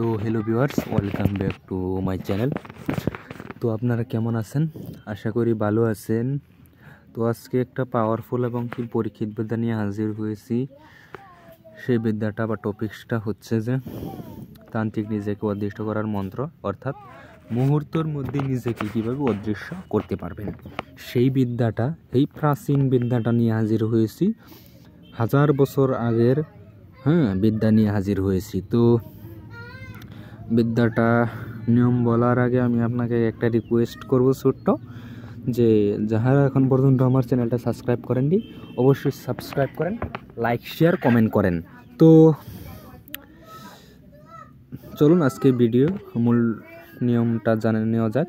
তো hello viewers, welcome back to my channel. তো আপনারা কেমন আছেন? আশা করি ভালো আছেন। তো আজকে একটা পাওয়ারফুল এবং কি পরীক্ষিত বিদ্যা নিয়ে হাজির হয়েছি। সেই বিদ্যাটা বা টপিক্সটা হচ্ছে যে তান্ত্রিক নিজেকে অদৃশ্য করার মন্ত্র, অর্থাৎ মুহূর্তের মধ্যে নিজেকে কীভাবে অদৃশ্য করতে পারবেন সেই বিদ্যাটা, এই প্রাচীন বিদ্যাটা নিয়ে হাজির হয়েছি। 1000 বছর আগের বিদ্যা নিয়ে হাজির হয়েছি। তো বিদ্যাটা নিয়ম বলার আগে আমি আপনাকে একটা রিকোয়েস্ট করব ছোট্ট, যে যারা এখন পর্যন্ত আমার চ্যানেলটা সাবস্ক্রাইব করেননি অবশ্যই সাবস্ক্রাইব করেন, লাইক শেয়ার কমেন্ট করেন। তো চলুন আজকে ভিডিও মূল নিয়মটা জানে নেওয়া যাক।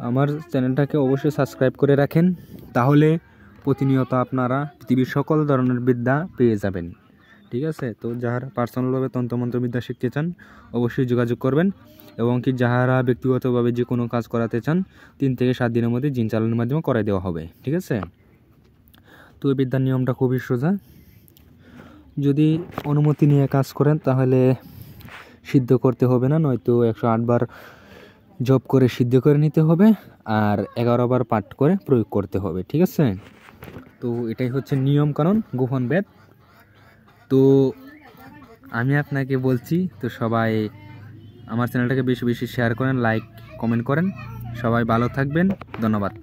আমার চ্যানেলটাকে অবশ্যই সাবস্ক্রাইব করে রাখেন, তাহলে প্রতিনিয়ত আপনারা পৃথিবীর সকল ধরনের বিদ্যা পেয়ে যাবেন। ঠিক আছে? তো যারা পার্সোনালভাবে তন্ত্রমন্ত্রবিদ্যা শিখতে চান অবশ্যই যোগাযোগ করবেন, এবং কি যারা ব্যক্তিগতভাবে যে কোনো কাজ করাতে চান 3 থেকে 7 দিনের মধ্যে জিন চালানোর মাধ্যমে করাই দেওয়া হবে। ঠিক আছে? তো এই বিদ্যার নিয়মটা খুবই সোজা। যদি অনুমতি নিয়ে কাজ করেন তাহলে সিদ্ধ করতে হবে না, নয়তো 108 বার জপ করে সিদ্ধ করে নিতে হবে, আর 11 বার পাঠ করে প্রয়োগ করতে হবে। ঠিক আছে? তো এটাই হচ্ছে নিয়ম কানুন, গোপন বেদ। তো আমি আপনাকে বলছি, তো সবাই আমার চ্যানেলটাকে বেশি বেশি শেয়ার করেন, লাইক কমেন্ট করেন। সবাই ভালো থাকবেন, ধন্যবাদ।